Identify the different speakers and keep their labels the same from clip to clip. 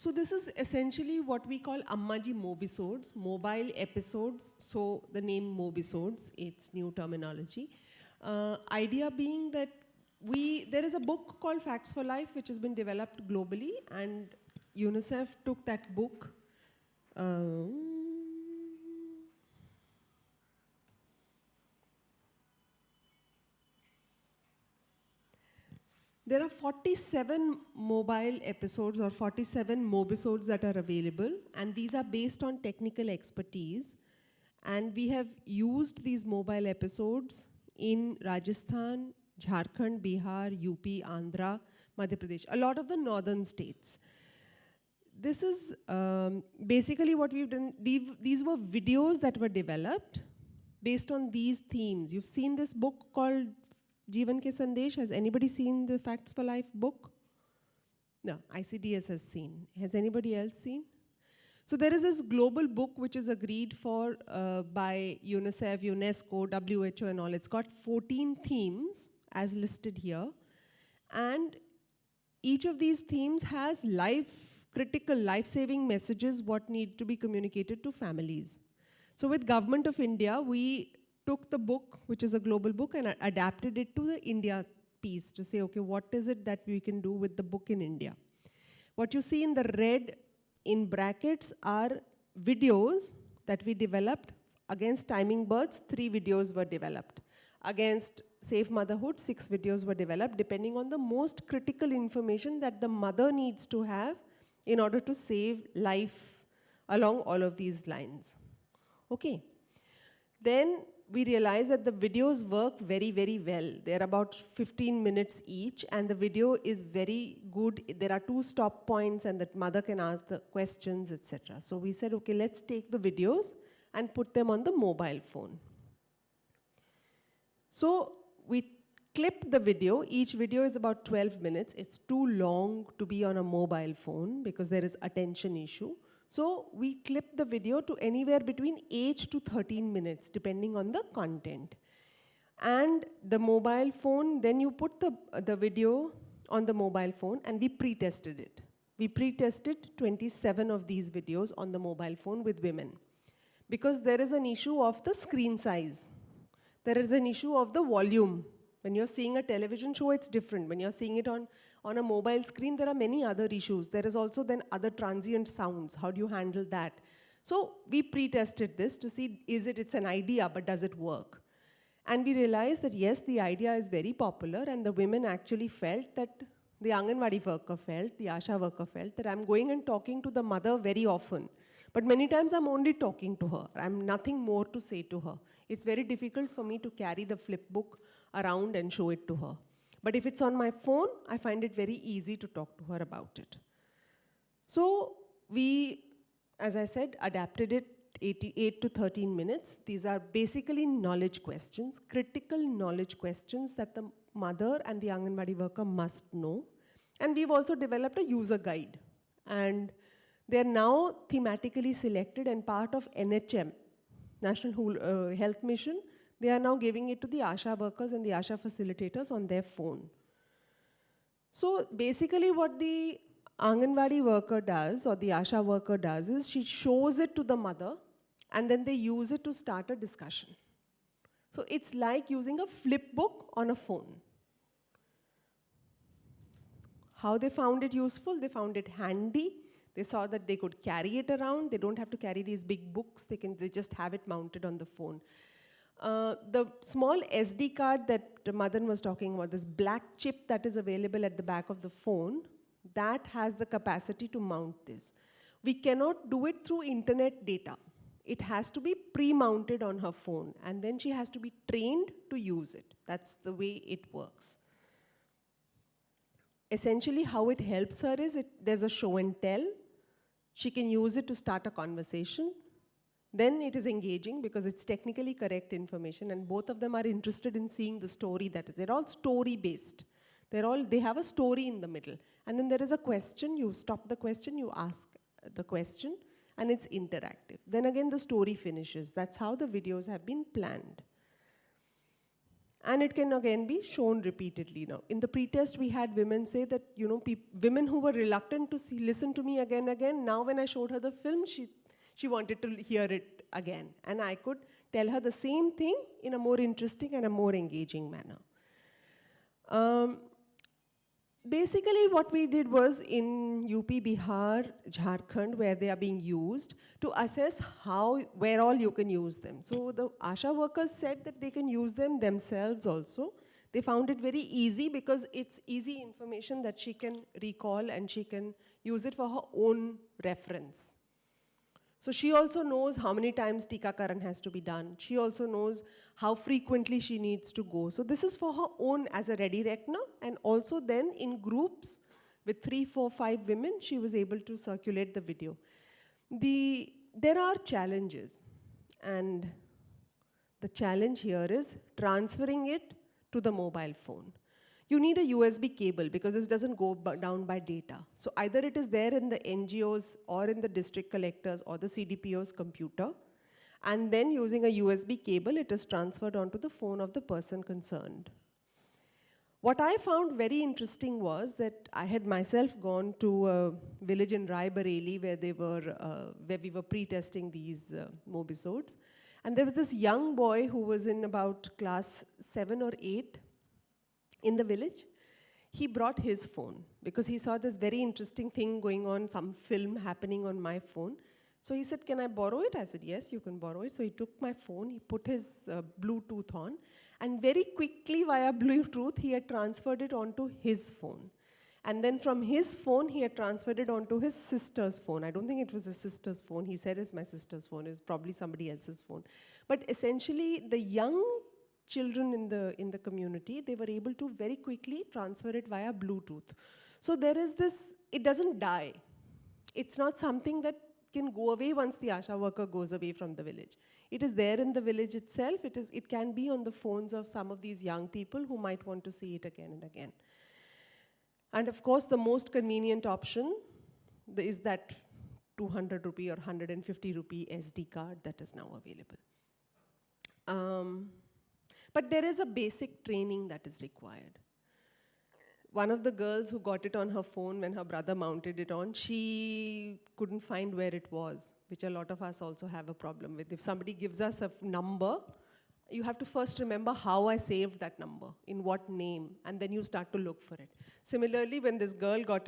Speaker 1: So this is essentially what we call Ammaji mobisodes, mobile episodes. So the name mobisodes, it's new terminology. Idea being that there is a book called Facts for Life, which has been developed globally, and Unicef took that book. There are 47 mobile episodes or 47 mobisodes that are available, and these are based on technical expertise. And we have used these mobile episodes in Rajasthan, Jharkhand, Bihar, UP, Andhra, Madhya Pradesh, a lot of the northern states. This is basically what we've done. These were videos that were developed based on these themes. You've seen this book called Jeevan Ke Sandesh. Has anybody seen the Facts for Life book? No, ICDS has seen. Has anybody else seen? So there is this global book which is agreed for by UNICEF, UNESCO, WHO and all. It's got 14 themes as listed here. And each of these themes has critical life-saving messages what need to be communicated to families. So with Government of India, we took the book, which is a global book, and adapted it to the India piece to say, okay, what is it that we can do with the book in India? What you see in the red in brackets are videos that we developed. Against timing births, 3 videos were developed. Against safe motherhood, 6 videos were developed, depending on the most critical information that the mother needs to have in order to save life along all of these lines. Okay. Then we realized that the videos work very, very well. They're about 15 minutes each, and the video is very good. There are 2 stop points, and the mother can ask the questions, etc. So we said, okay, let's take the videos and put them on the mobile phone. So we clipped the video. Each video is about 12 minutes. It's too long to be on a mobile phone because there is attention issue. So we clip the video to anywhere between 8 to 13 minutes, depending on the content. And the mobile phone, then you put the video on the mobile phone, and we pre-tested it. We pre-tested 27 of these videos on the mobile phone with women. Because there is an issue of the screen size. There is an issue of the volume. When you're seeing a television show, it's different. When you're seeing it on a mobile screen, there are many other issues. There is also then other transient sounds. How do you handle that? So we pre-tested this to see, it's an idea, but does it work? And we realized that yes, the idea is very popular, and the women actually felt that, the Anganwadi worker felt, the Asha worker felt, that I'm going and talking to the mother very often. But many times I'm only talking to her. I'm nothing more to say to her. It's very difficult for me to carry the flip book around and show it to her. But if it's on my phone, I find it very easy to talk to her about it. So we, as I said, adapted it 8 to 13 minutes. These are basically knowledge questions, critical knowledge questions that the mother and the Anganwadi worker must know. And we've also developed a user guide. And they're now thematically selected and part of NHM, National Health Mission. They are now giving it to the Asha workers and the Asha facilitators on their phone. So basically what the Anganwadi worker does, or the Asha worker does, is she shows it to the mother, and then they use it to start a discussion. So it's like using a flip book on a phone. How they found it useful? They found it handy. They saw that they could carry it around. They don't have to carry these big books. They just have it mounted on the phone. The small SD card that Madan was talking about, this black chip that is available at the back of the phone, that has the capacity to mount this. We cannot do it through internet data. It has to be pre-mounted on her phone, and then she has to be trained to use it. That's the way it works. Essentially, how it helps her is, there's a show and tell. She can use it to start a conversation. Then it is engaging because it's technically correct information, and both of them are interested in seeing the story that is. They're all story-based. They have a story in the middle. And then there is a question, you stop the question, you ask the question, and it's interactive. Then again, the story finishes. That's how the videos have been planned. And it can again be shown repeatedly now. In the pretest, we had women say that, you know, women who were reluctant to listen to me again, now when I showed her the film, she wanted to hear it again. And I could tell her the same thing in a more interesting and a more engaging manner. Basically, what we did was in UP, Bihar, Jharkhand, where they are being used, to assess where all you can use them. So the ASHA workers said that they can use them themselves also. They found it very easy because it's easy information that she can recall and she can use it for her own reference. So she also knows how many times Tikakaran has to be done. She also knows how frequently she needs to go. So this is for her own as a ready reckoner, and also then in groups with 3, 4, 5 women, she was able to circulate the video. There are challenges, and the challenge here is transferring it to the mobile phone. You need a USB cable because this doesn't go down by data. So either it is there in the NGOs or in the district collectors or the CDPO's computer, and then using a USB cable, it is transferred onto the phone of the person concerned. What I found very interesting was that I had myself gone to a village in Rai Bareli where we were pre-testing these mobisodes. And there was this young boy who was in about class 7 or 8 in the village. He brought his phone because he saw this very interesting thing going on, some film happening on my phone. So he said, "Can I borrow it?" I said, "Yes, you can borrow it." So he took my phone, he put his Bluetooth on, and very quickly via Bluetooth, he had transferred it onto his phone. And then from his phone, he had transferred it onto his sister's phone. I don't think it was his sister's phone. He said it's my sister's phone. It's probably somebody else's phone. But essentially, the young children in the community, they were able to very quickly transfer it via Bluetooth. So there is this, it doesn't die. It's not something that can go away once the ASHA worker goes away from the village. It is there in the village itself. It can be on the phones of some of these young people who might want to see it again and again. And of course, the most convenient option is that 200 rupee or 150 rupee SD card that is now available. But there is a basic training that is required. One of the girls who got it on her phone when her brother mounted it on, she couldn't find where it was, which a lot of us also have a problem with. If somebody gives us a number, you have to first remember how I saved that number, in what name, and then you start to look for it. Similarly, when this girl got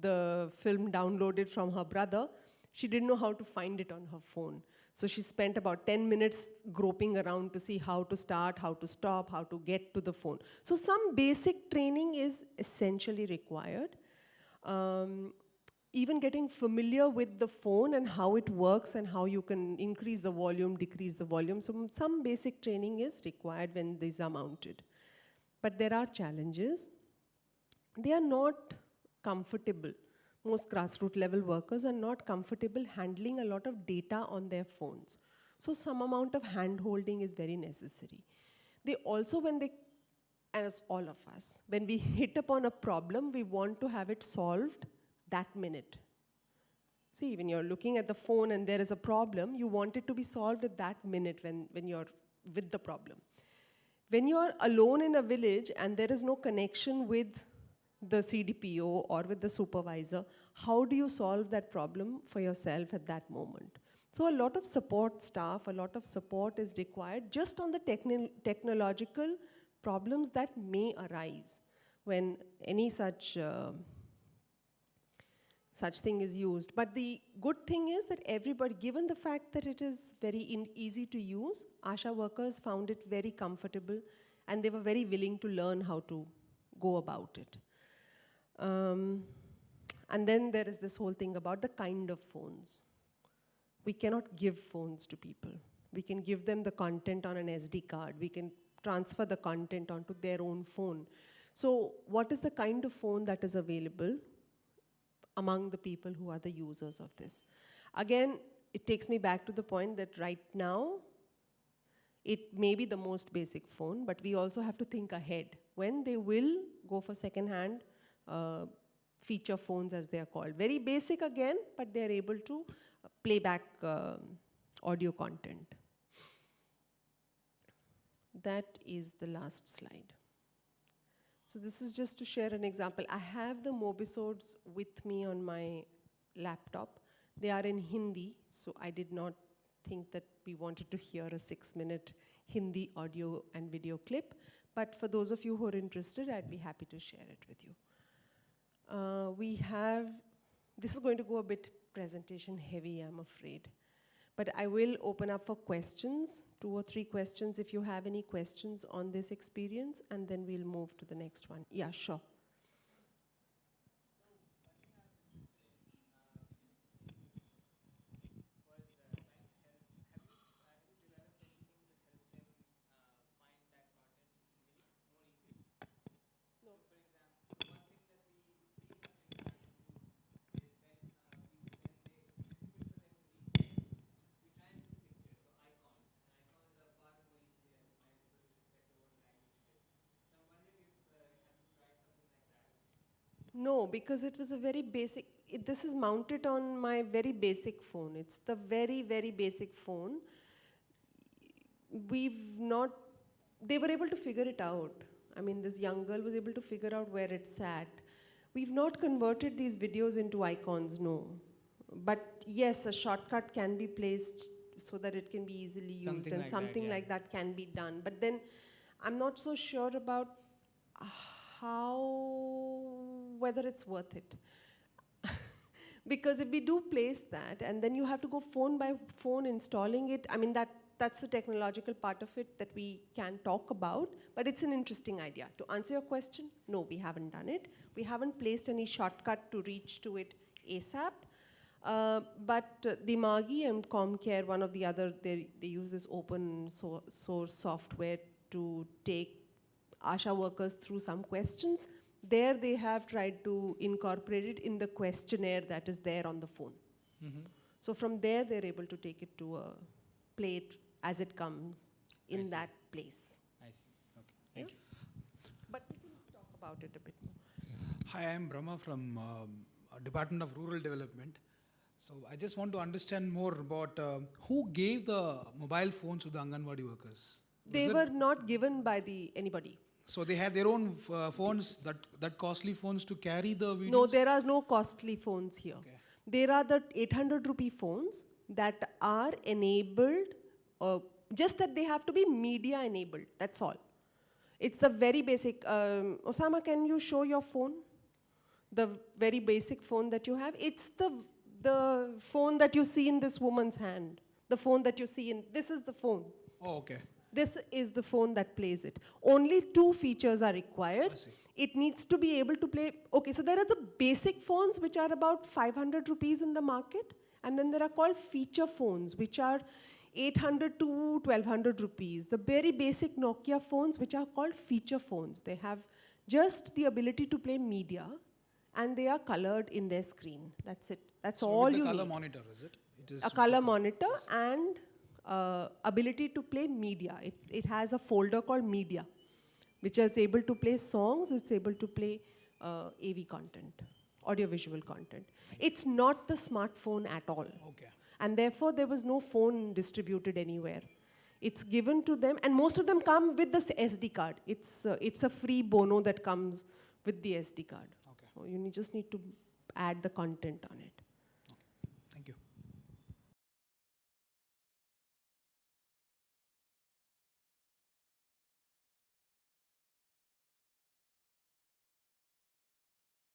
Speaker 1: the film downloaded from her brother, she didn't know how to find it on her phone. So she spent about 10 minutes groping around to see how to start, how to stop, how to get to the phone. So some basic training is essentially required. Even getting familiar with the phone and how it works and how you can increase the volume, decrease the volume. So some basic training is required when these are mounted. But there are challenges. They are not comfortable. Most grassroots level workers are not comfortable handling a lot of data on their phones. So some amount of hand-holding is very necessary. They also, as all of us, when we hit upon a problem, we want to have it solved that minute. See, when you're looking at the phone and there is a problem, you want it to be solved at that minute when you're with the problem. When you're alone in a village and there is no connection with the CDPO or with the supervisor, how do you solve that problem for yourself at that moment? So a lot of support staff, a lot of support is required just on the technological problems that may arise when any such thing is used. But the good thing is that everybody, given the fact that it is very easy to use, ASHA workers found it very comfortable and they were very willing to learn how to go about it. And then there is this whole thing about the kind of phones. We cannot give phones to people. We can give them the content on an SD card. We can transfer the content onto their own phone. So what is the kind of phone that is available among the people who are the users of this? Again, it takes me back to the point that right now, it may be the most basic phone, but we also have to think ahead when they will go for second-hand feature phones, as they are called. Very basic again, but they're able to play back audio content. That is the last slide. So this is just to share an example. I have the mobisodes with me on my laptop. They are in Hindi, so I did not think that we wanted to hear a 6-minute Hindi audio and video clip. But for those of you who are interested, I'd be happy to share it with you. This is going to go a bit presentation heavy, I'm afraid. But I will open up for questions, 2 or 3 questions if you have any questions on this experience, and then we'll move to the next one. Yeah, sure. No, because it was a very basic, this is mounted on my very basic phone. It's the very, very basic phone. They were able to figure it out. I mean, this young girl was able to figure out where it sat. We've not converted these videos into icons, no. But yes, a shortcut can be placed so that it can be easily used, and something like that can be done. But then I'm not so sure about whether it's worth it. Because if we do place that, and then you have to go phone by phone installing it, I mean, that's the technological part of it that we can talk about, but it's an interesting idea. To answer your question, no, we haven't done it. We haven't placed any shortcut to reach to it ASAP. But Dimagi and Comcare, one of the other, they use this open source software to take ASHA workers through some questions. There they have tried to incorporate it in the questionnaire that is there on the phone. Mm-hmm. So from there, they're able to take it to a plate as it comes in that place.
Speaker 2: I see. Okay. Thank you.
Speaker 1: But we can talk about it a bit more.
Speaker 3: Hi, I'm Brahma from Department of Rural Development. So I just want to understand more about who gave the mobile phones to the Anganwadi workers?
Speaker 1: They were not given by anybody.
Speaker 3: So they had their own phones, that costly phones to carry the videos?
Speaker 1: No, there are no costly phones here.
Speaker 3: Okay.
Speaker 1: There are the 800 rupee phones that are enabled, just that they have to be media enabled, that's all. It's the very basic, Osama, can you show your phone? The very basic phone that you have. It's the phone that you see in this woman's hand. The phone that you see this is the phone.
Speaker 3: Oh, okay.
Speaker 1: This is the phone that plays it. Only 2 features are required.
Speaker 3: I see.
Speaker 1: It needs to be able to play, okay, so there are the basic phones which are about 500 rupees in the market, and then there are called feature phones which are 800 to 1200 rupees. The very basic Nokia phones which are called feature phones. They have just the ability to play media, and they are colored in their screen. That's it. That's all you need.
Speaker 3: With the color monitor, is it? It is
Speaker 1: a color monitor and ability to play media. It has a folder called media, which is able to play songs, it's able to play AV content, audiovisual content. It's not the smartphone at all.
Speaker 3: Okay.
Speaker 1: And therefore, there was no phone distributed anywhere. It's given to them, and most of them come with the SD card. It's a free bono that comes with the SD card.
Speaker 3: Okay.
Speaker 1: So you just need to add the content on it.